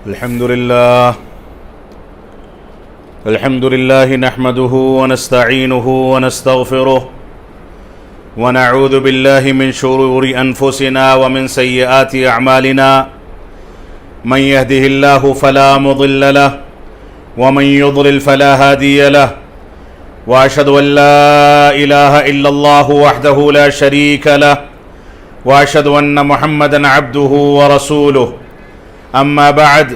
الحمد لله نحمده ونستعينه ونستغفره ونعوذ بالله من شرور أنفسنا ومن سيئات أعمالنا من يهده الله فلا مضل له ومن يضلل فلا هادي له وأشهد أن لا إله إلا الله وحده لا شريك له وأشهد أن محمدا عبده ورسوله أما بعد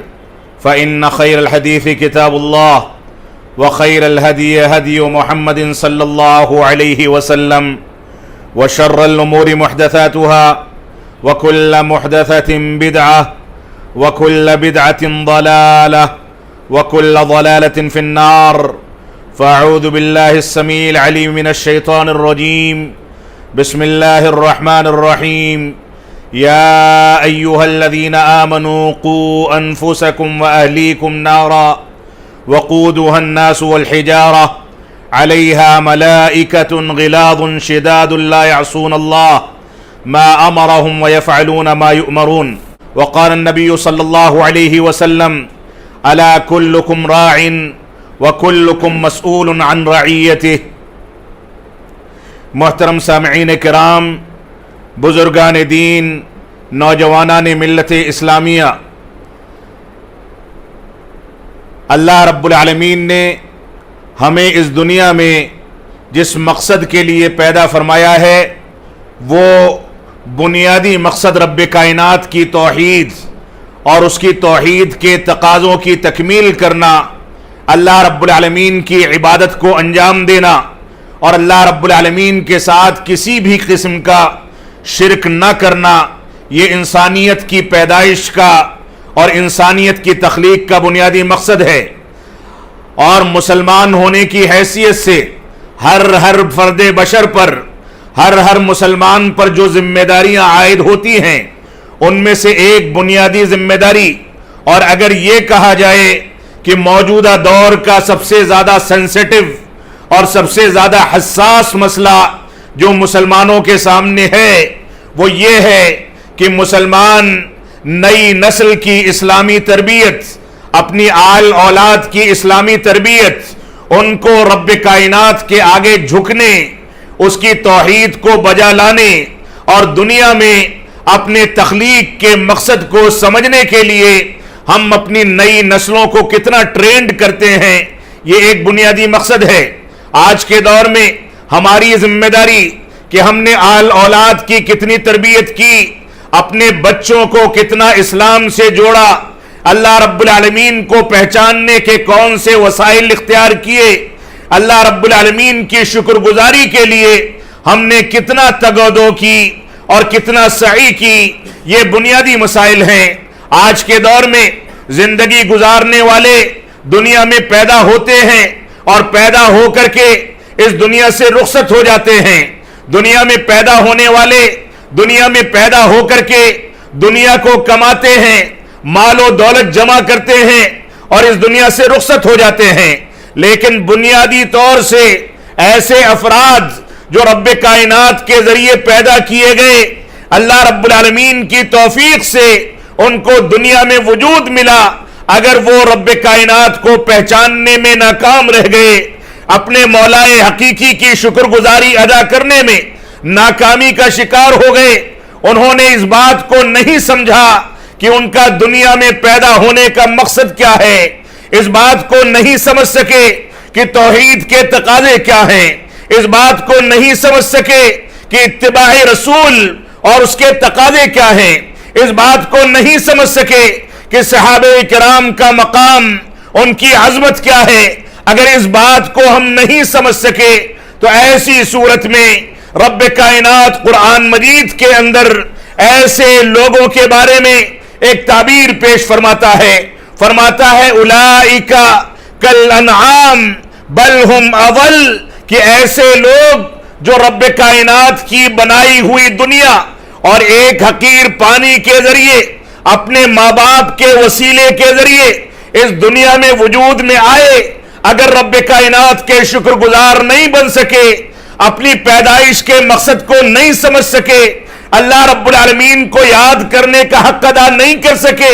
فإن خير الحديث كتاب الله وخير الهدي هدي محمد صلى الله عليه وسلم وشر الأمور محدثاتها وكل محدثة بدعة وكل بدعة ضلالة وكل ضلالة في النار فأعوذ بالله السميع العليم من الشيطان الرجيم بسم الله الرحمن الرحيم يا أيها الذين آمنوا قوا أنفسكم وأهليكم نارا وقودها الناس والحجارة عليها ملائكة غلاظ شداد لا يعصون الله ما أمرهم ويفعلون ما يؤمرون وقال النبي صلى الله عليه وسلم ألا كلكم راع وكلكم مسؤول عن رعيته۔ محترم سامعین کرام، بزرگان دین، نوجوانان ملت اسلامیہ، اللہ رب العالمین نے ہمیں اس دنیا میں جس مقصد کے لیے پیدا فرمایا ہے وہ بنیادی مقصد رب کائنات کی توحید اور اس کی توحید کے تقاضوں کی تکمیل کرنا، اللہ رب العالمین کی عبادت کو انجام دینا اور اللہ رب العالمین کے ساتھ کسی بھی قسم کا شرک نہ کرنا، یہ انسانیت کی پیدائش کا اور انسانیت کی تخلیق کا بنیادی مقصد ہے۔ اور مسلمان ہونے کی حیثیت سے ہر فرد بشر پر، ہر مسلمان پر جو ذمہ داریاں عائد ہوتی ہیں ان میں سے ایک بنیادی ذمہ داری، اور اگر یہ کہا جائے کہ موجودہ دور کا سب سے زیادہ سینسیٹیو اور سب سے زیادہ حساس مسئلہ جو مسلمانوں کے سامنے ہے وہ یہ ہے کہ مسلمان نئی نسل کی اسلامی تربیت، اپنی آل اولاد کی اسلامی تربیت، ان کو رب کائنات کے آگے جھکنے، اس کی توحید کو بجا لانے اور دنیا میں اپنے تخلیق کے مقصد کو سمجھنے کے لیے ہم اپنی نئی نسلوں کو کتنا ٹرینڈ کرتے ہیں، یہ ایک بنیادی مقصد ہے۔ آج کے دور میں ہماری ذمہ داری کہ ہم نے آل اولاد کی کتنی تربیت کی، اپنے بچوں کو کتنا اسلام سے جوڑا، اللہ رب العالمین کو پہچاننے کے کون سے وسائل اختیار کیے، اللہ رب العالمین کی شکر گزاری کے لیے ہم نے کتنا تگودو کی اور کتنا سعی کی، یہ بنیادی مسائل ہیں۔ آج کے دور میں زندگی گزارنے والے دنیا میں پیدا ہوتے ہیں اور پیدا ہو کر کے اس دنیا سے رخصت ہو جاتے ہیں۔ دنیا میں پیدا ہونے والے دنیا میں پیدا ہو کر کے دنیا کو کماتے ہیں، مال و دولت جمع کرتے ہیں اور اس دنیا سے رخصت ہو جاتے ہیں، لیکن بنیادی طور سے ایسے افراد جو رب کائنات کے ذریعے پیدا کیے گئے، اللہ رب العالمین کی توفیق سے ان کو دنیا میں وجود ملا، اگر وہ رب کائنات کو پہچاننے میں ناکام رہ گئے، اپنے مولائے حقیقی کی شکر گزاری ادا کرنے میں ناکامی کا شکار ہو گئے، انہوں نے اس بات کو نہیں سمجھا کہ ان کا دنیا میں پیدا ہونے کا مقصد کیا ہے، اس بات کو نہیں سمجھ سکے کہ توحید کے تقاضے کیا ہیں، اس بات کو نہیں سمجھ سکے کہ اتباع رسول اور اس کے تقاضے کیا ہیں، اس بات کو نہیں سمجھ سکے کہ صحابہ کرام کا مقام، ان کی عظمت کیا ہے۔ اگر اس بات کو ہم نہیں سمجھ سکے تو ایسی صورت میں رب کائنات قرآن مجید کے اندر ایسے لوگوں کے بارے میں ایک تعبیر پیش فرماتا ہے اولئک کالانعام بل ہم اضل، کہ ایسے لوگ جو رب کائنات کی بنائی ہوئی دنیا اور ایک حقیر پانی کے ذریعے، اپنے ماں باپ کے وسیلے کے ذریعے اس دنیا میں وجود میں آئے، اگر رب کائنات کے شکر گزار نہیں بن سکے، اپنی پیدائش کے مقصد کو نہیں سمجھ سکے، اللہ رب العالمین کو یاد کرنے کا حق ادا نہیں کر سکے،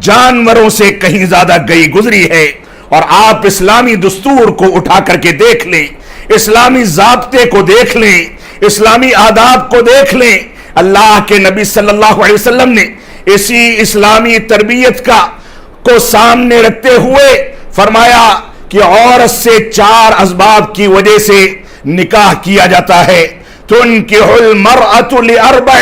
جانوروں سے کہیں زیادہ گئی گزری ہے۔ اور آپ اسلامی دستور کو اٹھا کر کے دیکھ لیں، اسلامی ضابطے کو دیکھ لیں، اسلامی آداب کو دیکھ لیں۔ اللہ کے نبی صلی اللہ علیہ وسلم نے اسی اسلامی تربیت کو سامنے رکھتے ہوئے فرمایا کہ عورت سے 4 اسباب کی وجہ سے نکاح کیا جاتا ہے۔ تنکح المرأة لأربع،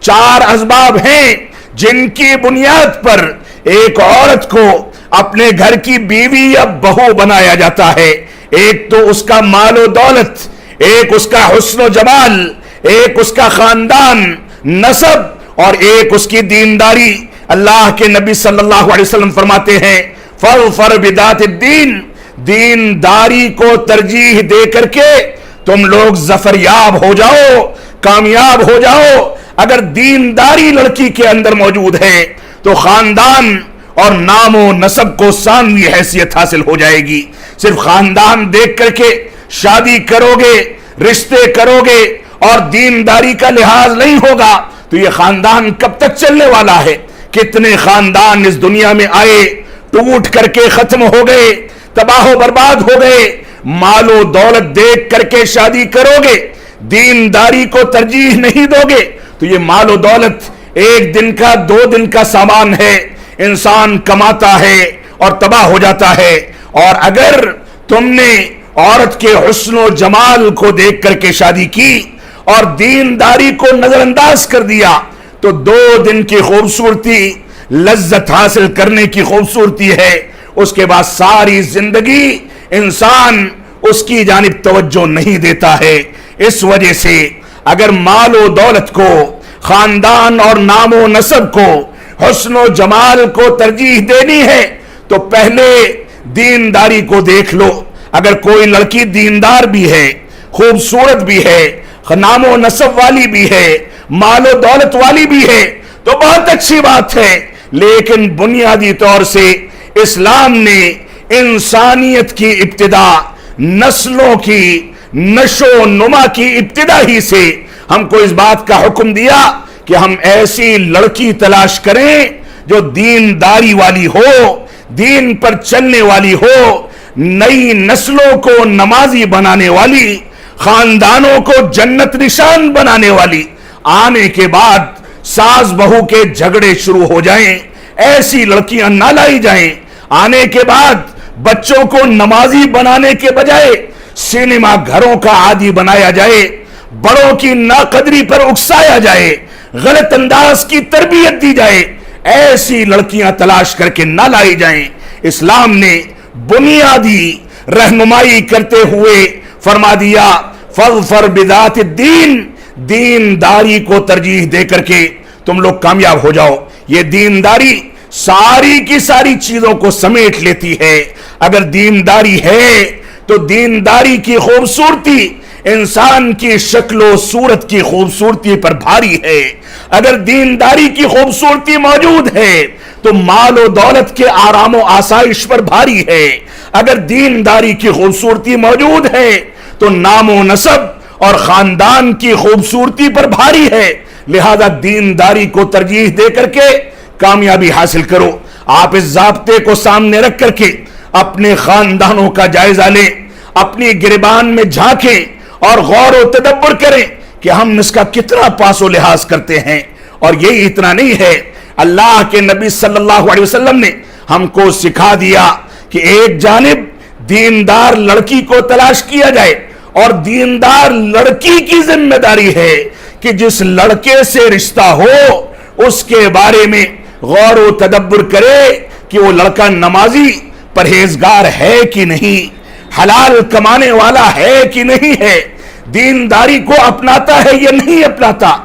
4 اسباب ہیں جن کی بنیاد پر ایک عورت کو اپنے گھر کی بیوی یا بہو بنایا جاتا ہے۔ ایک تو اس کا مال و دولت، ایک اس کا حسن و جمال، ایک اس کا خاندان نسب، اور ایک اس کی دینداری۔ اللہ کے نبی صلی اللہ علیہ وسلم فرماتے ہیں فَاظْفَرْ بِذَاتِ الدِّینِ، دینداری کو ترجیح دے کر کے تم لوگ ظفر یاب ہو جاؤ، کامیاب ہو جاؤ۔ اگر دینداری لڑکی کے اندر موجود ہے تو خاندان اور نام و نسب کو ثانوی حیثیت حاصل ہو جائے گی۔ صرف خاندان دیکھ کر کے شادی کرو گے، رشتے کرو گے اور دینداری کا لحاظ نہیں ہوگا تو یہ خاندان کب تک چلنے والا ہے؟ کتنے خاندان اس دنیا میں آئے، ٹوٹ کر کے ختم ہو گئے، تباہ و برباد ہو گئے۔ مال و دولت دیکھ کر کے شادی کرو گے، دینداری کو ترجیح نہیں دو گے تو یہ مال و دولت 1 دن کا 2 دن کا سامان ہے، انسان کماتا ہے اور تباہ ہو جاتا ہے۔ اور اگر تم نے عورت کے حسن و جمال کو دیکھ کر کے شادی کی اور دینداری کو نظر انداز کر دیا تو 2 دن کی خوبصورتی، لذت حاصل کرنے کی خوبصورتی ہے، اس کے بعد ساری زندگی انسان اس کی جانب توجہ نہیں دیتا ہے۔ اس وجہ سے اگر مال و دولت کو، خاندان اور نام و نسب کو، حسن و جمال کو ترجیح دینی ہے تو پہلے دینداری کو دیکھ لو۔ اگر کوئی لڑکی دیندار بھی ہے، خوبصورت بھی ہے، نام و نسب والی بھی ہے، مال و دولت والی بھی ہے تو بہت اچھی بات ہے، لیکن بنیادی طور سے اسلام نے انسانیت کی ابتدا، نسلوں کی نشو و نما کی ابتدا ہی سے ہم کو اس بات کا حکم دیا کہ ہم ایسی لڑکی تلاش کریں جو دینداری والی ہو، دین پر چلنے والی ہو، نئی نسلوں کو نمازی بنانے والی، خاندانوں کو جنت نشان بنانے والی۔ آنے کے بعد ساس بہو کے جھگڑے شروع ہو جائیں، ایسی لڑکیاں نہ لائی جائیں۔ آنے کے بعد بچوں کو نمازی بنانے کے بجائے سینما گھروں کا عادی بنایا جائے، بڑوں کی ناقدری پر اکسایا جائے، غلط انداز کی تربیت دی جائے، ایسی لڑکیاں تلاش کر کے نہ لائی جائیں۔ اسلام نے بنیادی رہنمائی کرتے ہوئے فرما دیا فَاظْفَرْ بِذَاتِ الدِّینِ، دینداری کو ترجیح دے کر کے تم لوگ کامیاب ہو جاؤ۔ یہ دینداری ساری کی ساری چیزوں کو سمیٹ لیتی ہے۔ اگر دینداری ہے تو دینداری کی خوبصورتی انسان کی شکل و صورت کی خوبصورتی پر بھاری ہے۔ اگر دینداری کی خوبصورتی موجود ہے تو مال و دولت کے آرام و آسائش پر بھاری ہے۔ اگر دینداری کی خوبصورتی موجود ہے تو نام و نسب اور خاندان کی خوبصورتی پر بھاری ہے۔ لہذا دینداری کو ترجیح دے کر کے کامیابی حاصل کرو۔ آپ اس ضابطے کو سامنے رکھ کر کے اپنے خاندانوں کا جائزہ لیں، اپنی گریبان میں جھانکیں اور غور و تدبر کریں کہ ہم اس کا کتنا پاس و لحاظ کرتے ہیں۔ اور یہی اتنا نہیں ہے، اللہ کے نبی صلی اللہ علیہ وسلم نے ہم کو سکھا دیا کہ ایک جانب دیندار لڑکی کو تلاش کیا جائے اور دیندار لڑکی کی ذمہ داری ہے کہ جس لڑکے سے رشتہ ہو اس کے بارے میں غور و تدبر کرے کہ وہ لڑکا نمازی پرہیزگار ہے کہ نہیں، حلال کمانے والا ہے کہ نہیں ہے، دینداری کو اپناتا ہے یا نہیں اپناتا۔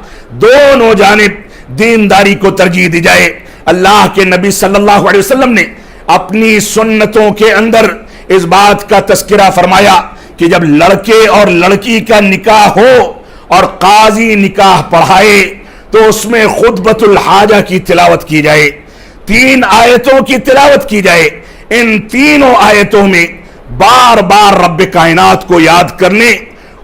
دونوں جانب دینداری کو ترجیح دی جائے۔ اللہ کے نبی صلی اللہ علیہ وسلم نے اپنی سنتوں کے اندر اس بات کا تذکرہ فرمایا کہ جب لڑکے اور لڑکی کا نکاح ہو اور قاضی نکاح پڑھائے تو اس میں خطبۃ الحاجہ کی تلاوت کی جائے، 3 آیتوں کی تلاوت کی جائے۔ ان تینوں آیتوں میں بار بار رب کائنات کو یاد کرنے،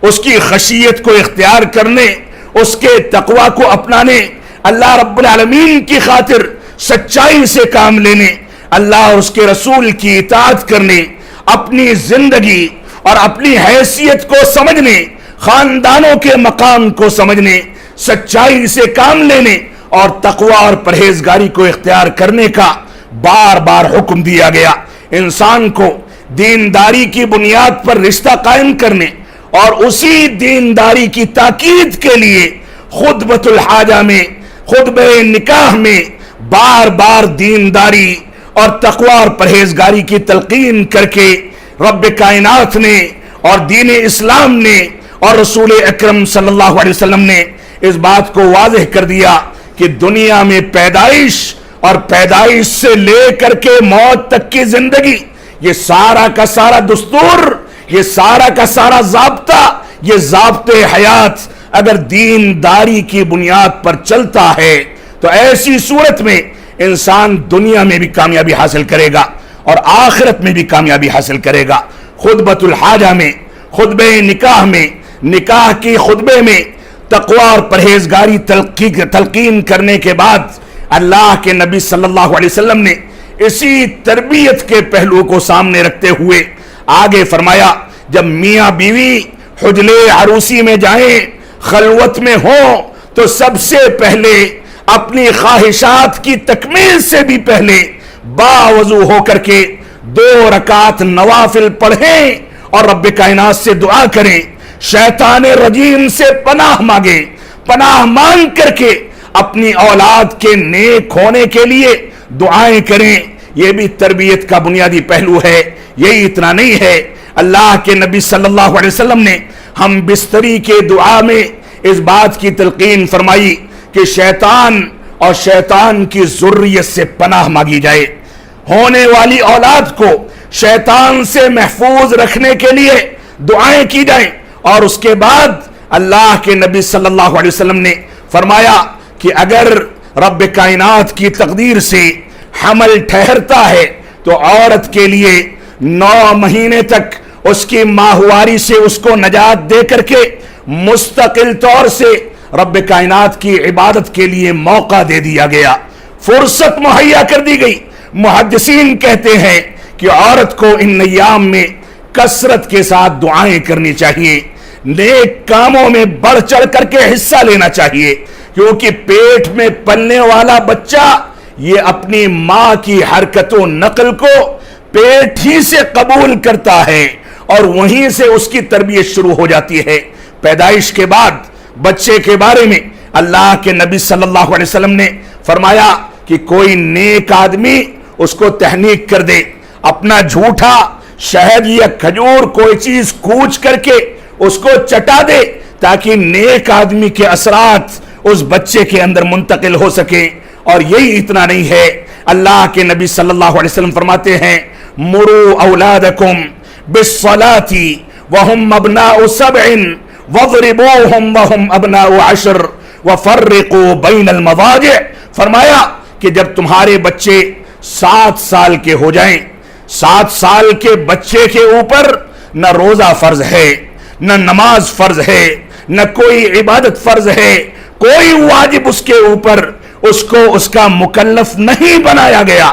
اس کی خشیت کو اختیار کرنے، اس کے تقوی کو اپنانے، اللہ رب العالمین کی خاطر سچائی سے کام لینے، اللہ اور اس کے رسول کی اطاعت کرنے، اپنی زندگی اور اپنی حیثیت کو سمجھنے، خاندانوں کے مقام کو سمجھنے، سچائی سے کام لینے اور تقوی اور پرہیزگاری کو اختیار کرنے کا بار بار حکم دیا گیا۔ انسان کو دینداری کی بنیاد پر رشتہ قائم کرنے اور اسی دینداری کی تاکید کے لیے خطبۃ الحاجہ میں، خطبہ نکاح میں بار بار دینداری اور تقوی اور پرہیزگاری کی تلقین کر کے رب کائنات نے اور دین اسلام نے اور رسول اکرم صلی اللہ علیہ وسلم نے اس بات کو واضح کر دیا کہ دنیا میں پیدائش اور پیدائش سے لے کر کے موت تک کی زندگی، یہ سارا کا سارا دستور، یہ سارا کا سارا ضابطہ، یہ ضابطے حیات اگر دینداری کی بنیاد پر چلتا ہے تو ایسی صورت میں انسان دنیا میں بھی کامیابی حاصل کرے گا اور آخرت میں بھی کامیابی حاصل کرے گا۔ خطبۃ الحاجہ میں، خطبہ نکاح میں، نکاح کی خطبے میں تقوی اور پرہیزگاری تلقین کرنے کے بعد اللہ کے نبی صلی اللہ علیہ وسلم نے اسی تربیت کے پہلو کو سامنے رکھتے ہوئے آگے فرمایا، جب میاں بیوی حجلے عروسی میں جائیں، خلوت میں ہوں، تو سب سے پہلے اپنی خواہشات کی تکمیل سے بھی پہلے باوضو ہو کر کے 2 رکعت نوافل پڑھیں اور رب کائنات سے دعا کریں، شیطان رجیم سے پناہ مانگیں، پناہ مانگ کر کے اپنی اولاد کے نیک ہونے کے لیے دعائیں کریں۔ یہ بھی تربیت کا بنیادی پہلو ہے۔ یہی اتنا نہیں ہے، اللہ کے نبی صلی اللہ علیہ وسلم نے ہم بستری کے دعا میں اس بات کی تلقین فرمائی کہ شیطان اور شیطان کی ذریت سے پناہ مانگی جائے، ہونے والی اولاد کو شیطان سے محفوظ رکھنے کے لیے دعائیں کی جائیں۔ اور اس کے بعد اللہ کے نبی صلی اللہ علیہ وسلم نے فرمایا کہ اگر رب کائنات کی تقدیر سے حمل ٹھہرتا ہے تو عورت کے لیے 9 مہینے تک اس کی ماہواری سے اس کو نجات دے کر کے مستقل طور سے رب کائنات کی عبادت کے لیے موقع دے دیا گیا، فرصت مہیا کر دی گئی۔ محدثین کہتے ہیں کہ عورت کو ان ایام میں کثرت کے ساتھ دعائیں کرنی چاہیے، نیک کاموں میں بڑھ چڑھ کر کے حصہ لینا چاہیے، کیونکہ پیٹ میں پلنے والا بچہ یہ اپنی ماں کی حرکت و نقل کو پیٹ ہی سے قبول کرتا ہے اور وہیں سے اس کی تربیت شروع ہو جاتی ہے۔ پیدائش کے بعد بچے کے بارے میں اللہ کے نبی صلی اللہ علیہ وسلم نے فرمایا کہ کوئی نیک آدمی اس کو تحنیک کر دے، اپنا جھوٹا شہد یا کھجور کوئی چیز کوچ کر کے اس کو چٹا دے تاکہ نیک آدمی کے اثرات اس بچے کے اندر منتقل ہو سکے۔ اور یہی اتنا نہیں ہے، اللہ کے نبی صلی اللہ علیہ وسلم فرماتے ہیں مروا اولادکم بالصلاۃ وهم ابناء 7 واضربوهم وهم ابناء 10 وفرقوا بین المضاجع۔ فرمایا کہ جب تمہارے بچے 7 سال کے ہو جائیں، 7 سال کے بچے کے اوپر نہ روزہ فرض ہے، نہ نماز فرض ہے، نہ کوئی عبادت فرض ہے، کوئی واجب اس کے اوپر اس کو اس کا مکلف نہیں بنایا گیا،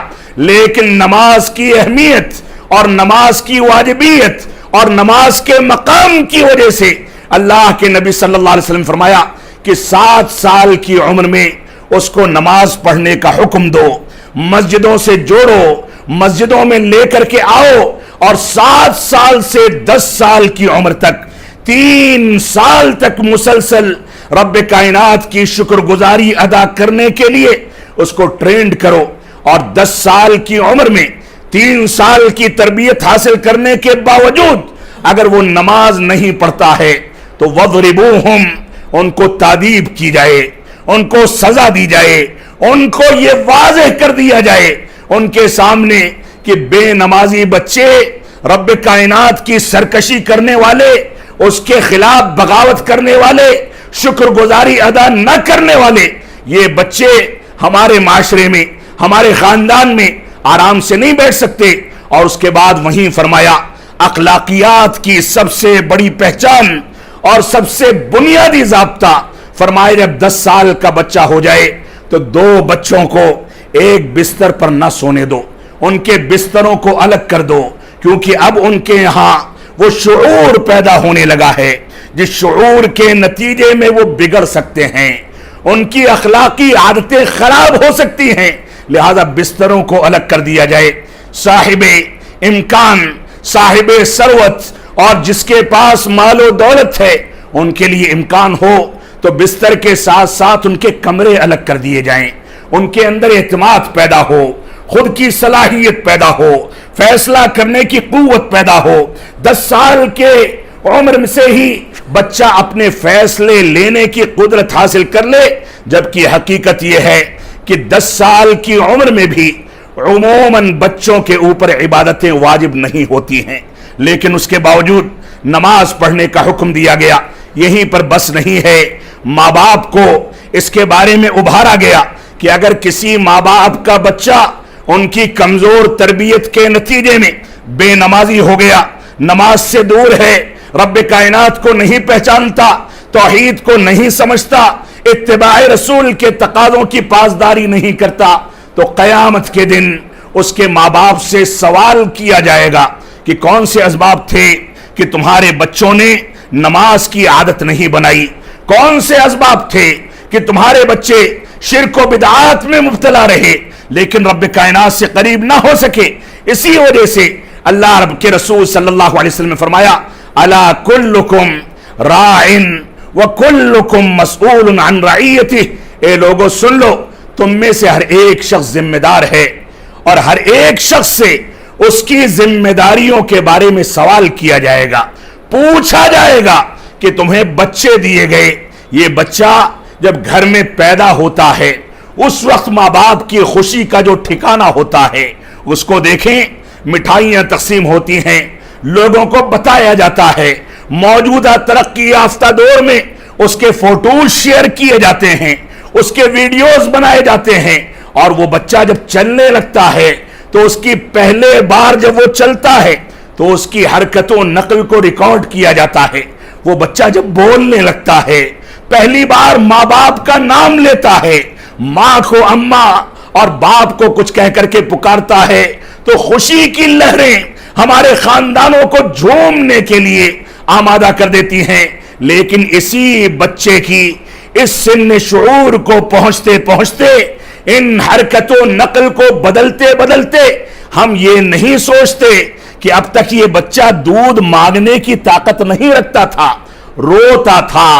لیکن نماز کی اہمیت اور نماز کی واجبیت اور نماز کے مقام کی وجہ سے اللہ کے نبی صلی اللہ علیہ وسلم فرمایا کہ 7 سال کی عمر میں اس کو نماز پڑھنے کا حکم دو، مسجدوں سے جوڑو، مسجدوں میں لے کر کے آؤ، اور 7 سال سے 10 سال کی عمر تک 3 سال تک مسلسل رب کائنات کی شکر گزاری ادا کرنے کے لیے اس کو ٹرینڈ کرو۔ اور 10 سال کی عمر میں 3 سال کی تربیت حاصل کرنے کے باوجود اگر وہ نماز نہیں پڑھتا ہے تو وَضْرِبُوهُمْ، ان کو تادیب کی جائے، ان کو سزا دی جائے، ان کو یہ واضح کر دیا جائے ان کے سامنے کہ بے نمازی بچے، رب کائنات کی سرکشی کرنے والے، اس کے خلاف بغاوت کرنے والے، شکر گزاری ادا نہ کرنے والے، یہ بچے ہمارے معاشرے میں، ہمارے خاندان میں آرام سے نہیں بیٹھ سکتے۔ اور اس کے بعد وہیں فرمایا اخلاقیات کی سب سے بڑی پہچان اور سب سے بنیادی ضابطہ، فرمایا جب 10 سال کا بچہ ہو جائے تو 2 بچوں کو ایک بستر پر نہ سونے دو، ان کے بستروں کو الگ کر دو، کیونکہ اب ان کے یہاں وہ شعور پیدا ہونے لگا ہے جس شعور کے نتیجے میں وہ بگڑ سکتے ہیں، ان کی اخلاقی عادتیں خراب ہو سکتی ہیں، لہذا بستروں کو الگ کر دیا جائے۔ صاحب امکان، صاحب ثروت اور جس کے پاس مال و دولت ہے، ان کے لیے امکان ہو تو بستر کے ساتھ ساتھ ان کے کمرے الگ کر دیے جائیں، ان کے اندر اعتماد پیدا ہو، خود کی صلاحیت پیدا ہو، فیصلہ کرنے کی قوت پیدا ہو۔ 10 سال کے عمر میں سے ہی بچہ اپنے فیصلے لینے کی قدرت حاصل کر لے، جبکہ حقیقت یہ ہے کہ 10 سال کی عمر میں بھی عموماً بچوں کے اوپر عبادتیں واجب نہیں ہوتی ہیں، لیکن اس کے باوجود نماز پڑھنے کا حکم دیا گیا۔ یہیں پر بس نہیں ہے، ماں باپ کو اس کے بارے میں ابھارا گیا کہ اگر کسی ماں باپ کا بچہ ان کی کمزور تربیت کے نتیجے میں بے نمازی ہو گیا، نماز سے دور ہے، رب کائنات کو نہیں پہچانتا، توحید کو نہیں سمجھتا، اتباع رسول کے تقاضوں کی پاسداری نہیں کرتا، تو قیامت کے دن اس کے ماں باپ سے سوال کیا جائے گا کہ کون سے اسباب تھے کہ تمہارے بچوں نے نماز کی عادت نہیں بنائی، کون سے اسباب تھے کہ تمہارے بچے شرک و بدعات میں مبتلا رہے لیکن رب کائنات سے قریب نہ ہو سکے۔ اسی وجہ سے اللہ رب کے رسول صلی اللہ علیہ وسلم نے فرمایا الا کلکم راعن وکلکم مسئول عن رعیتہ، اے لوگو سن لو، تم میں سے ہر ایک شخص ذمہ دار ہے اور ہر ایک شخص سے اس کی ذمہ داریوں کے بارے میں سوال کیا جائے گا، پوچھا جائے گا کہ تمہیں بچے دیے گئے، یہ بچہ جب گھر میں پیدا ہوتا ہے اس وقت ماں باپ کی خوشی کا جو ٹھکانہ ہوتا ہے، اس کو دیکھیں، مٹھائیاں تقسیم ہوتی ہیں، لوگوں کو بتایا جاتا ہے، موجودہ ترقی یافتہ دور میں اس کے فوٹوز شیئر کیے جاتے ہیں، اس کے ویڈیوز بنائے جاتے ہیں، اور وہ بچہ جب چلنے لگتا ہے تو اس کی پہلے بار جب وہ چلتا ہے تو اس کی حرکت و نقل کو ریکارڈ کیا جاتا ہے، وہ بچہ جب بولنے لگتا ہے، پہلی بار ماں باپ کا نام لیتا ہے، ماں کو اماں اور باپ کو کچھ کہہ کر کے پکارتا ہے، تو خوشی کی لہریں ہمارے خاندانوں کو جھومنے کے لیے آمادہ کر دیتی ہیں، لیکن اسی بچے کی اس سن شعور کو پہنچتے پہنچتے ان حرکت و نقل کو بدلتے بدلتے ہم یہ نہیں سوچتے کہ اب تک یہ بچہ دودھ مانگنے کی طاقت نہیں رکھتا تھا، روتا تھا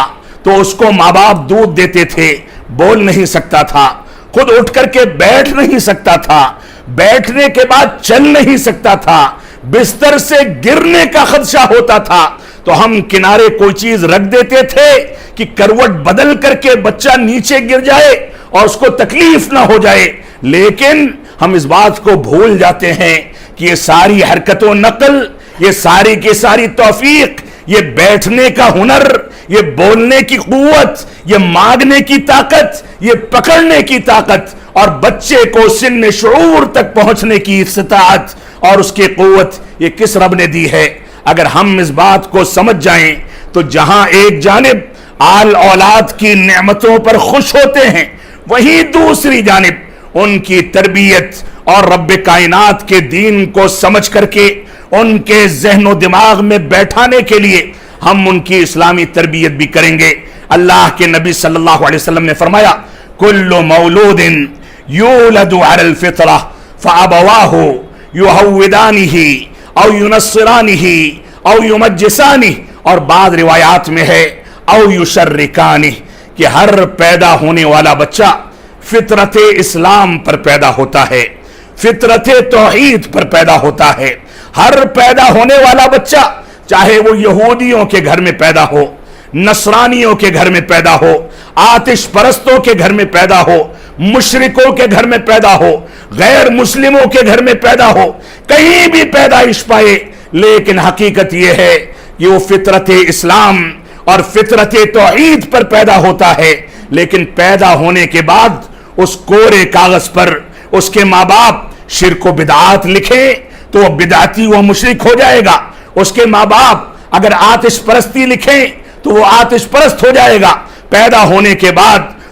تو اس کو ماں باپ دودھ دیتے تھے، بول نہیں سکتا تھا، خود اٹھ کر کے بیٹھ نہیں سکتا تھا، بیٹھنے کے بعد چل نہیں سکتا تھا، بستر سے گرنے کا خدشہ ہوتا تھا تو ہم کنارے کوئی چیز رکھ دیتے تھے کہ کروٹ بدل کر کے بچہ نیچے گر جائے اور اس کو تکلیف نہ ہو جائے، لیکن ہم اس بات کو بھول جاتے ہیں کہ یہ ساری حرکت و نقل، یہ ساری کی ساری توفیق، یہ بیٹھنے کا ہنر، یہ بولنے کی قوت، یہ مانگنے کی طاقت، یہ پکڑنے کی طاقت اور بچے کو سن شعور تک پہنچنے کی استطاعت اور اس کی قوت یہ کس رب نے دی ہے؟ اگر ہم اس بات کو سمجھ جائیں تو جہاں ایک جانب آل اولاد کی نعمتوں پر خوش ہوتے ہیں، وہیں دوسری جانب ان کی تربیت اور رب کائنات کے دین کو سمجھ کر کے ان کے ذہن و دماغ میں بیٹھانے کے لیے ہم ان کی اسلامی تربیت بھی کریں گے۔ اللہ کے نبی صلی اللہ علیہ وسلم نے فرمایا کل مولود یولد علی الفطرہ فابواہ یہودانہ او ینصرانہ او یمجسانہ، اور بعض روایات میں ہے او یشرکانہ، کہ ہر پیدا ہونے والا بچہ فطرت اسلام پر پیدا ہوتا ہے، فطرت توحید پر پیدا ہوتا ہے۔ ہر پیدا ہونے والا بچہ چاہے وہ یہودیوں کے گھر میں پیدا ہو، نصرانیوں کے گھر میں پیدا ہو، آتش پرستوں کے گھر میں پیدا ہو، مشرکوں کے گھر میں پیدا ہو، غیر مسلموں کے گھر میں پیدا ہو، کہیں بھی پیدائش پائے، لیکن حقیقت یہ ہے کہ وہ فطرت اسلام اور فطرت توحید پر پیدا ہوتا ہے، لیکن پیدا ہونے کے بعد اس کورے کاغذ پر اس کے ماں باپ شرک و بدعات لکھیں تو وہ بدعتی و مشرک ہو جائے گا، اس کے ماں باپ اگر آتش پرستی لکھیں تو وہ آتش پرست ہو جائے گا۔ پیدا ہونے کے بعد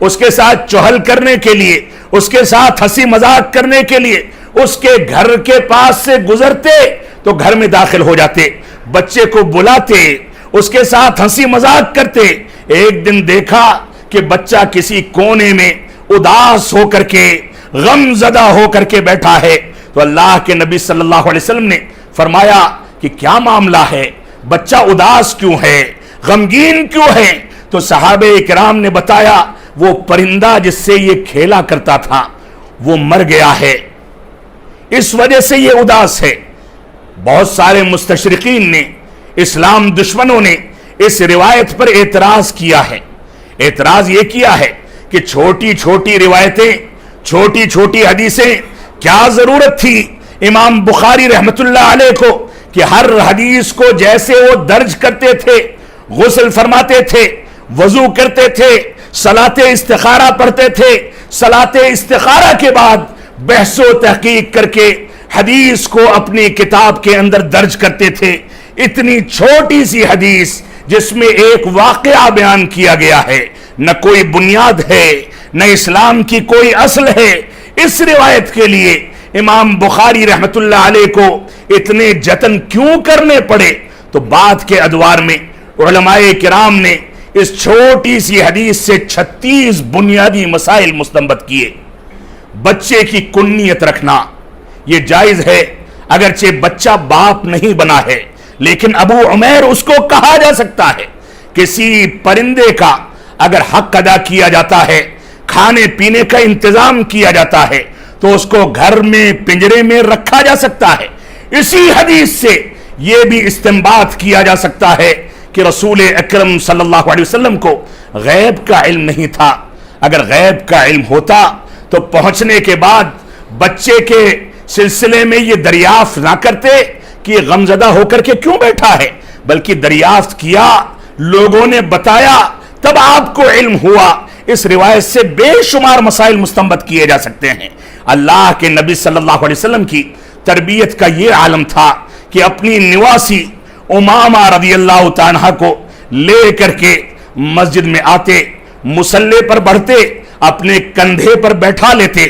اس کے ساتھ چہل کرنے کے لیے، اس کے ساتھ ہنسی مذاق کرنے کے لیے اس کے گھر کے پاس سے گزرتے تو گھر میں داخل ہو جاتے، بچے کو بلاتے، اس کے ساتھ ہنسی مذاق کرتے۔ ایک دن دیکھا کہ بچہ کسی کونے میں اداس ہو کر کے، غم زدہ ہو کر کے بیٹھا ہے، تو اللہ کے نبی صلی اللہ علیہ وسلم نے فرمایا کہ کیا معاملہ ہے، بچہ اداس کیوں ہے، غمگین کیوں ہے؟ تو صحابہ کرام نے بتایا وہ پرندہ جس سے یہ کھیلا کرتا تھا وہ مر گیا ہے، اس وجہ سے یہ اداس ہے۔ بہت سارے مستشرقین نے، اسلام دشمنوں نے اس روایت پر اعتراض کیا ہے۔ اعتراض یہ کیا ہے کہ چھوٹی چھوٹی روایتیں، چھوٹی چھوٹی حدیثیں، کیا ضرورت تھی امام بخاری رحمت اللہ علیہ کو کہ ہر حدیث کو جیسے وہ درج کرتے تھے، غسل فرماتے تھے، وضو کرتے تھے، صلاۃ استخارہ پڑھتے تھے، صلاۃ استخارہ کے بعد بحث و تحقیق کر کے حدیث کو اپنی کتاب کے اندر درج کرتے تھے؟ اتنی چھوٹی سی حدیث جس میں ایک واقعہ بیان کیا گیا ہے، نہ کوئی بنیاد ہے، نہ اسلام کی کوئی اصل ہے، اس روایت کے لیے امام بخاری رحمت اللہ علیہ کو اتنے جتن کیوں کرنے پڑے؟ تو بعد کے ادوار میں علماء کرام نے اس چھوٹی سی حدیث سے 36 بنیادی مسائل مستنبط کیے۔ بچے کی کنیت رکھنا یہ جائز ہے، اگرچہ بچہ باپ نہیں بنا ہے، لیکن ابو عمیر اس کو کہا جا سکتا ہے۔ کسی پرندے کا اگر حق ادا کیا جاتا ہے، کھانے پینے کا انتظام کیا جاتا ہے، تو اس کو گھر میں پنجرے میں رکھا جا سکتا ہے۔ اسی حدیث سے یہ بھی استنباط کیا جا سکتا ہے کہ رسول اکرم صلی اللہ علیہ وسلم کو غیب کا علم نہیں تھا۔ اگر غیب کا علم ہوتا تو پہنچنے کے بعد بچے کے سلسلے میں یہ دریافت نہ کرتے کہ یہ غمزدہ ہو کر کے کیوں بیٹھا ہے، بلکہ دریافت کیا، لوگوں نے بتایا، تب آپ کو علم ہوا۔ اس روایت سے بے شمار مسائل مستنبط کیے جا سکتے ہیں۔ اللہ کے نبی صلی اللہ علیہ وسلم کی تربیت کا یہ عالم تھا کہ اپنی نواسی امامہ رضی اللہ تعالیٰ کو لے کر کے مسجد میں آتے، مصلی پر بڑھتے، اپنے کندھے پر بیٹھا لیتے،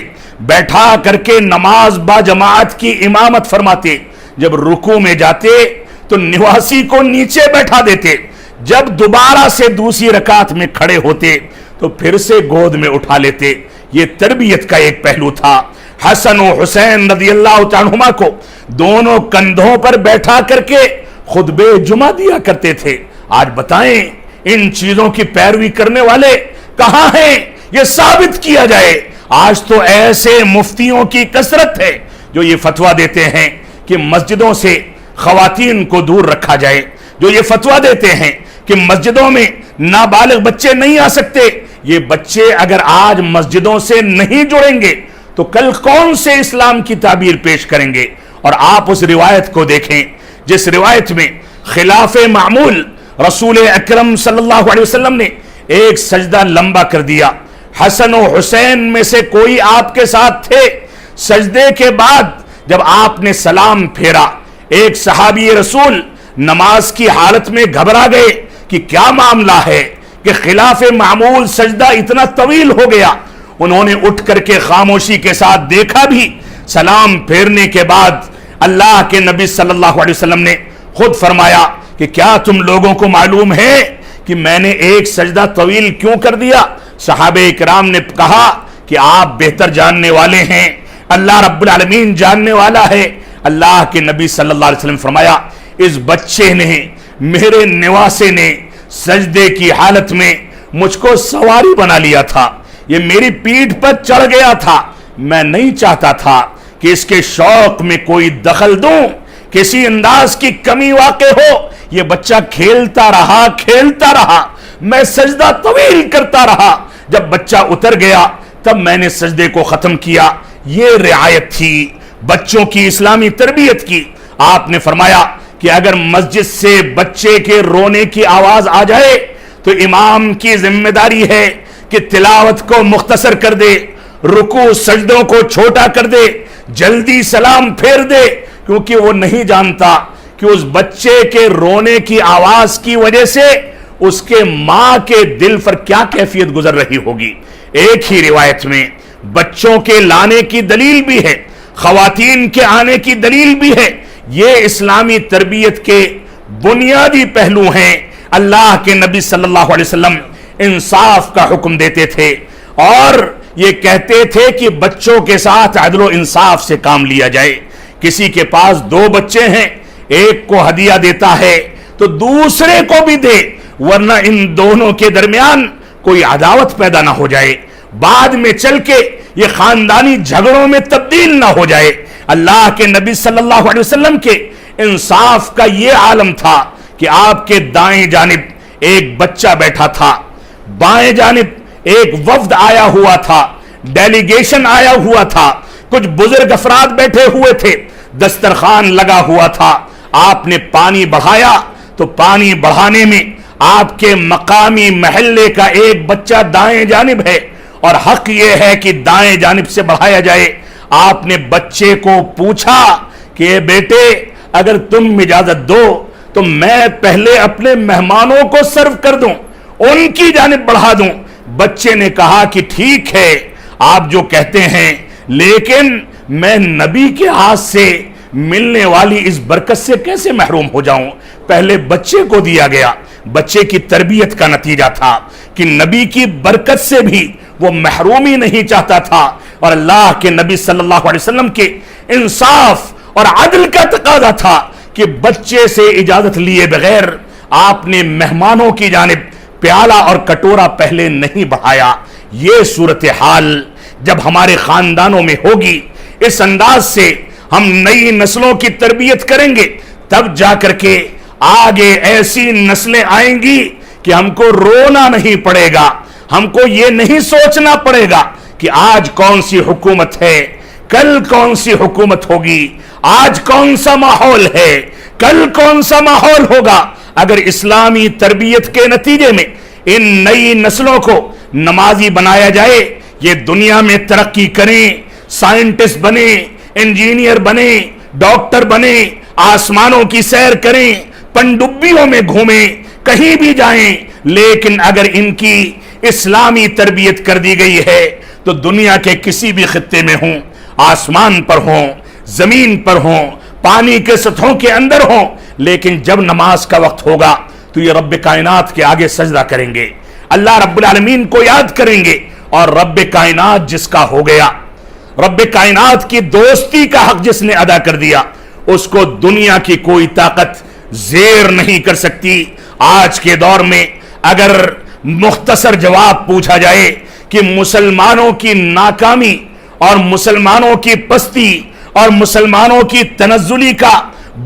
بیٹھا کر کے نماز با جماعت کی امامت فرماتے۔ جب رکوع میں جاتے تو نواسی کو نیچے بیٹھا دیتے، جب دوبارہ سے دوسری رکعت میں کھڑے ہوتے تو پھر سے گود میں اٹھا لیتے۔ یہ تربیت کا ایک پہلو تھا۔ حسن و حسین رضی اللہ عنہما کو دونوں کندھوں پر بیٹھا کر کے خطبے جمعہ دیا کرتے تھے۔ آج بتائیں ان چیزوں کی پیروی کرنے والے کہاں ہیں؟ یہ ثابت کیا جائے۔ آج تو ایسے مفتیوں کی کثرت ہے جو یہ فتویٰ دیتے ہیں کہ مسجدوں سے خواتین کو دور رکھا جائے، جو یہ فتویٰ دیتے ہیں کہ مسجدوں میں نابالغ بچے نہیں آ سکتے۔ یہ بچے اگر آج مسجدوں سے نہیں جڑیں گے تو کل کون سے اسلام کی تعبیر پیش کریں گے؟ اور آپ اس روایت کو دیکھیں جس روایت میں خلاف معمول رسول اکرم صلی اللہ علیہ وسلم نے ایک سجدہ لمبا کر دیا۔ حسن و حسین میں سے کوئی آپ کے ساتھ تھے۔ سجدے کے بعد جب آپ نے سلام پھیرا، ایک صحابی رسول نماز کی حالت میں گھبرا گئے کہ کیا معاملہ ہے کہ خلاف معمول سجدہ اتنا طویل ہو گیا۔ انہوں نے اٹھ کر کے خاموشی کے ساتھ دیکھا بھی۔ سلام پھیرنے کے بعد اللہ کے نبی صلی اللہ علیہ وسلم نے خود فرمایا کہ کیا تم لوگوں کو معلوم ہے کہ میں نے ایک سجدہ طویل کیوں کر دیا؟ صحابہ کرام نے کہا کہ آپ بہتر جاننے والے ہیں، اللہ رب العالمین جاننے والا ہے۔ اللہ کے نبی صلی اللہ علیہ وسلم فرمایا اس بچے نے، میرے نواسے نے سجدے کی حالت میں مجھ کو سواری بنا لیا تھا، یہ میری پیٹھ پر چڑھ گیا تھا۔ میں نہیں چاہتا تھا کہ اس کے شوق میں کوئی دخل دوں، کسی انداز کی کمی واقع ہو۔ یہ بچہ کھیلتا رہا، میں سجدہ طویل کرتا رہا۔ جب بچہ اتر گیا تب میں نے سجدے کو ختم کیا۔ یہ رعایت تھی بچوں کی اسلامی تربیت کی۔ آپ نے فرمایا کہ اگر مسجد سے بچے کے رونے کی آواز آ جائے تو امام کی ذمہ داری ہے کہ تلاوت کو مختصر کر دے، رکوع سجدوں کو چھوٹا کر دے، جلدی سلام پھیر دے، کیونکہ وہ نہیں جانتا کہ اس بچے کے رونے کی آواز کی وجہ سے اس کے ماں کے دل پر کیا کیفیت گزر رہی ہوگی۔ ایک ہی روایت میں بچوں کے لانے کی دلیل بھی ہے، خواتین کے آنے کی دلیل بھی ہے۔ یہ اسلامی تربیت کے بنیادی پہلو ہیں۔ اللہ کے نبی صلی اللہ علیہ وسلم انصاف کا حکم دیتے تھے اور یہ کہتے تھے کہ بچوں کے ساتھ عدل و انصاف سے کام لیا جائے۔ کسی کے پاس 2 بچے ہیں، ایک کو ہدیہ دیتا ہے تو دوسرے کو بھی دے، ورنہ ان دونوں کے درمیان کوئی عداوت پیدا نہ ہو جائے، بعد میں چل کے یہ خاندانی جھگڑوں میں تبدیل نہ ہو جائے۔ اللہ کے نبی صلی اللہ علیہ وسلم کے انصاف کا یہ عالم تھا کہ آپ کے دائیں جانب ایک بچہ بیٹھا تھا، بائیں جانب ایک وفد آیا ہوا تھا، ڈیلیگیشن آیا ہوا تھا، کچھ بزرگ افراد بیٹھے ہوئے تھے، دسترخوان لگا ہوا تھا۔ آپ نے پانی بڑھایا تو پانی بڑھانے میں آپ کے مقامی محلے کا ایک بچہ دائیں جانب ہے اور حق یہ ہے کہ دائیں جانب سے بڑھایا جائے۔ آپ نے بچے کو پوچھا کہ بیٹے اگر تم اجازت دو تو میں پہلے اپنے مہمانوں کو سرو کر دوں، ان کی جانب بڑھا دوں۔ بچے نے کہا کہ ٹھیک ہے آپ جو کہتے ہیں، لیکن میں نبی کے ہاتھ سے ملنے والی اس برکت سے کیسے محروم ہو جاؤں؟ پہلے بچے کو دیا گیا۔ بچے کی تربیت کا نتیجہ تھا کہ نبی کی برکت سے بھی وہ محرومی نہیں چاہتا تھا، اور اللہ کے نبی صلی اللہ علیہ وسلم کے انصاف اور عدل کا تقاضا تھا کہ بچے سے اجازت لیے بغیر آپ نے مہمانوں کی جانب پیالہ اور کٹورا پہلے نہیں بڑھایا۔ یہ صورتحال جب ہمارے خاندانوں میں ہوگی، اس انداز سے ہم نئی نسلوں کی تربیت کریں گے، تب جا کر کے آگے ایسی نسلیں آئیں گی کہ ہم کو رونا نہیں پڑے گا، ہم کو یہ نہیں سوچنا پڑے گا کہ آج کون سی حکومت ہے، کل کون سی حکومت ہوگی، آج کون سا ماحول ہے، کل کون سا ماحول ہوگا۔ اگر اسلامی تربیت کے نتیجے میں ان نئی نسلوں کو نمازی بنایا جائے، یہ دنیا میں ترقی کریں، سائنٹسٹ بنے، انجینئر بنے، ڈاکٹر بنے، آسمانوں کی سیر کریں، پنڈبیوں میں گھومیں، کہیں بھی جائیں، لیکن اگر ان کی اسلامی تربیت کر دی گئی ہے تو دنیا کے کسی بھی خطے میں ہوں، آسمان پر ہوں، زمین پر ہوں، پانی کے سطحوں کے اندر ہوں، لیکن جب نماز کا وقت ہوگا تو یہ رب کائنات کے آگے سجدہ کریں گے، اللہ رب العالمین کو یاد کریں گے، اور رب کائنات جس کا ہو گیا، رب کائنات کی دوستی کا حق جس نے ادا کر دیا، اس کو دنیا کی کوئی طاقت زیر نہیں کر سکتی۔ آج کے دور میں اگر مختصر جواب پوچھا جائے کہ مسلمانوں کی ناکامی اور مسلمانوں کی پستی اور مسلمانوں کی تنزلی کا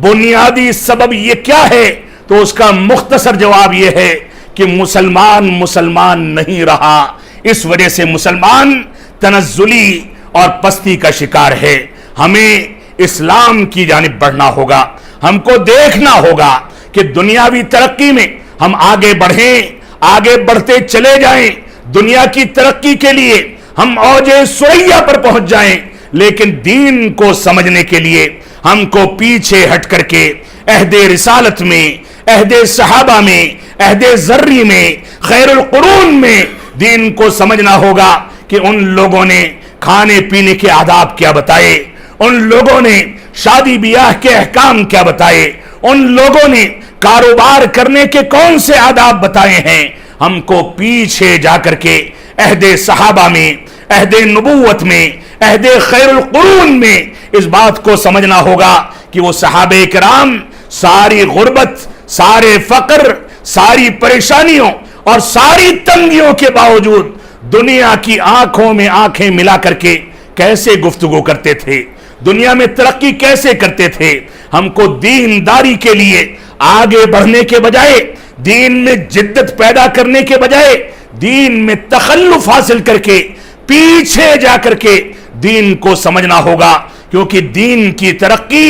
بنیادی سبب یہ کیا ہے، تو اس کا مختصر جواب یہ ہے کہ مسلمان نہیں رہا، اس وجہ سے مسلمان تنزلی اور پستی کا شکار ہے۔ ہمیں اسلام کی جانب بڑھنا ہوگا، ہم کو دیکھنا ہوگا کہ دنیاوی ترقی میں ہم آگے بڑھیں، آگے بڑھتے چلے جائیں، دنیا کی ترقی کے لیے ہم اوج ثریا پر پہنچ جائیں، لیکن دین کو سمجھنے کے لیے ہم کو پیچھے ہٹ کر کے عہد رسالت میں، عہد صحابہ میں، عہد ذری میں، خیر القرون میں دین کو سمجھنا ہوگا کہ ان لوگوں نے کھانے پینے کے آداب کیا بتائے، ان لوگوں نے شادی بیاہ کے احکام کیا بتائے، ان لوگوں نے کاروبار کرنے کے کون سے آداب بتائے ہیں۔ ہم کو پیچھے جا کر کے عہد صحابہ میں، عہد نبوت میں، عہد خیر القرون میں اس بات کو سمجھنا ہوگا کہ وہ صحابہ کرام ساری غربت، سارے فقر، ساری پریشانیوں اور ساری تنگیوں کے باوجود دنیا کی آنکھوں میں آنکھیں ملا کر کے کیسے گفتگو کرتے تھے، دنیا میں ترقی کیسے کرتے تھے۔ ہم کو دینداری کے لیے آگے بڑھنے کے بجائے، دین میں جدت پیدا کرنے کے بجائے، دین میں تخلف حاصل کر کے پیچھے جا کر کے دین کو سمجھنا ہوگا، کیونکہ دین کی ترقی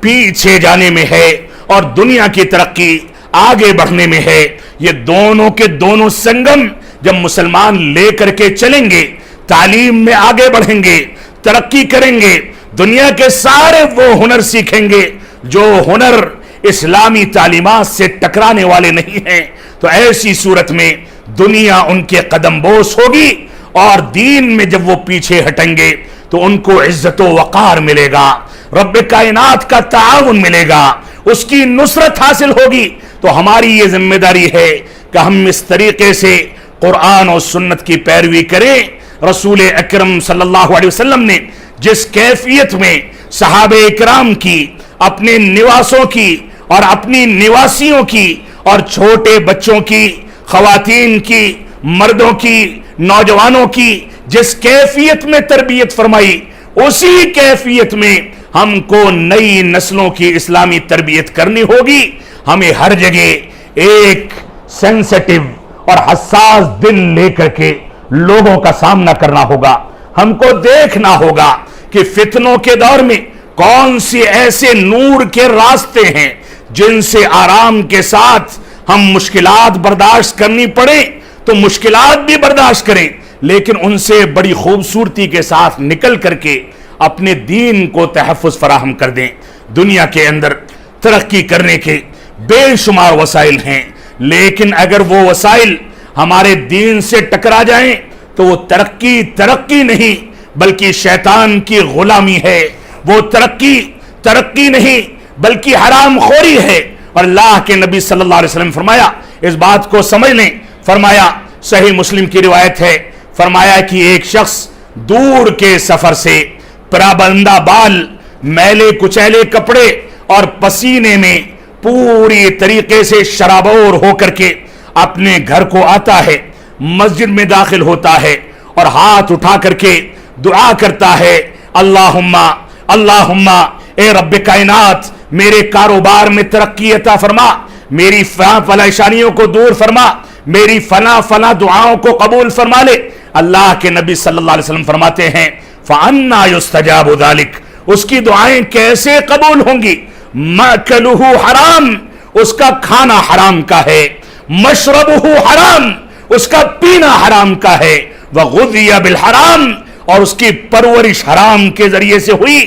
پیچھے جانے میں ہے اور دنیا کی ترقی آگے بڑھنے میں ہے۔ یہ دونوں کے دونوں سنگم جب مسلمان لے کر کے چلیں گے، تعلیم میں آگے بڑھیں گے، ترقی کریں گے، دنیا کے سارے وہ ہنر سیکھیں گے جو ہنر اسلامی تعلیمات سے ٹکرانے والے نہیں ہیں، تو ایسی صورت میں دنیا ان کے قدم بوس ہوگی اور دین میں جب وہ پیچھے ہٹیں گے تو ان کو عزت و وقار ملے گا، رب کائنات کا تعاون ملے گا، اس کی نصرت حاصل ہوگی۔ تو ہماری یہ ذمہ داری ہے کہ ہم اس طریقے سے قرآن اور سنت کی پیروی کریں۔ رسول اکرم صلی اللہ علیہ وسلم نے جس کیفیت میں صحابہ اکرام کی، اپنے نواسوں کی اور اپنی نواسیوں کی اور چھوٹے بچوں کی، خواتین کی، مردوں کی، نوجوانوں کی جس کیفیت میں تربیت فرمائی، اسی کیفیت میں ہم کو نئی نسلوں کی اسلامی تربیت کرنی ہوگی۔ ہمیں ہر جگہ ایک سینسٹیو اور حساس دل لے کر کے لوگوں کا سامنا کرنا ہوگا۔ ہم کو دیکھنا ہوگا کہ فتنوں کے دور میں کون سی ایسے نور کے راستے ہیں جن سے آرام کے ساتھ ہم مشکلات برداشت کرنی پڑے تو مشکلات بھی برداشت کریں، لیکن ان سے بڑی خوبصورتی کے ساتھ نکل کر کے اپنے دین کو تحفظ فراہم کر دیں۔ دنیا کے اندر ترقی کرنے کے بے شمار وسائل ہیں، لیکن اگر وہ وسائل ہمارے دین سے ٹکرا جائیں تو وہ ترقی نہیں بلکہ شیطان کی غلامی ہے، وہ ترقی نہیں بلکہ حرام خوری ہے۔ اور اللہ کے نبی صلی اللہ علیہ وسلم فرمایا، اس بات کو سمجھ لیں، فرمایا صحیح مسلم کی روایت ہے، فرمایا کہ ایک شخص دور کے سفر سے پرابندہ بال، میلے کچیلے کپڑے اور پسینے میں پوری طریقے سے شرابور ہو کر کے اپنے گھر کو آتا ہے، مسجد میں داخل ہوتا ہے اور ہاتھ اٹھا کر کے دعا کرتا ہے، اللہم اے رب کائنات میرے کاروبار میں ترقی عطا فرما، میری فلاں پریشانیوں کو دور فرما، میری فلاں دعاؤں کو قبول فرما لے۔ اللہ کے نبی صلی اللہ علیہ وسلم فرماتے ہیں فَأَنَّا يُسْتَجَابُ ذَلِكَ، اس کی دعائیں کیسے قبول ہوں گی؟ مَأْكَلُهُ حرام، اس کا کھانا حرام کا ہے، مشربه حرام، اس کا پینا حرام کا ہے، وَغُذِيَ بِالْحَرام، اور اس کی پرورش حرام کے ذریعے سے ہوئی،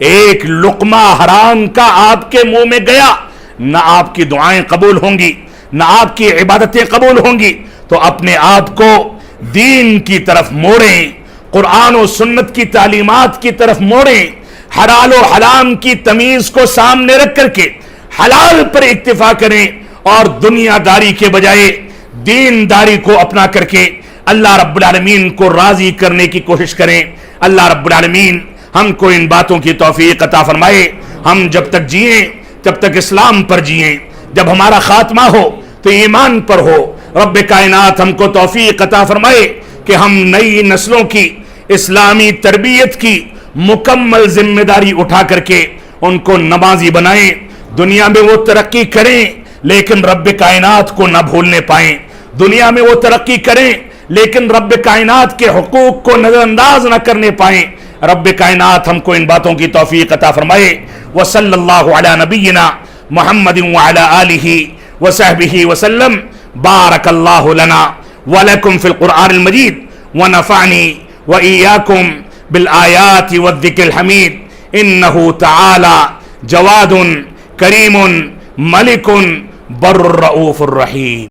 ایک لقمہ حرام کا آپ کے منہ میں گیا، نہ آپ کی دعائیں قبول ہوں گی، نہ آپ کی عبادتیں قبول ہوں گی۔ تو اپنے آپ کو دین کی طرف موڑیں، قرآن و سنت کی تعلیمات کی طرف موڑیں، حلال و حرام کی تمیز کو سامنے رکھ کر کے حلال پر اکتفا کریں، اور دنیا داری کے بجائے دین داری کو اپنا کر کے اللہ رب العالمین کو راضی کرنے کی کوشش کریں۔ اللہ رب العالمین ہم کو ان باتوں کی توفیق عطا فرمائے۔ ہم جب تک جئیں تب تک اسلام پر جئیں، جب ہمارا خاتمہ ہو تو ایمان پر ہو۔ رب کائنات ہم کو توفیق عطا فرمائے کہ ہم نئی نسلوں کی اسلامی تربیت کی مکمل ذمہ داری اٹھا کر کے ان کو نمازی بنائیں، دنیا میں وہ ترقی کریں لیکن رب کائنات کو نہ بھولنے پائیں، دنیا میں وہ ترقی کریں لیکن رب کائنات کے حقوق کو نظر انداز نہ کرنے پائیں۔ رب کائنات ہم کو ان باتوں کی توفیق عطا فرمائے۔ وصلی اللہ علی نبینا محمد وعلی آلہ وصحبہ وسلم۔ بارک اللہ لنا ولکم فی القرآن المجید ونفعنی وإیاکم بالآیات والذکر الحمید انہ تعالی جواد کریم ملک بر الرؤوف الرحیم۔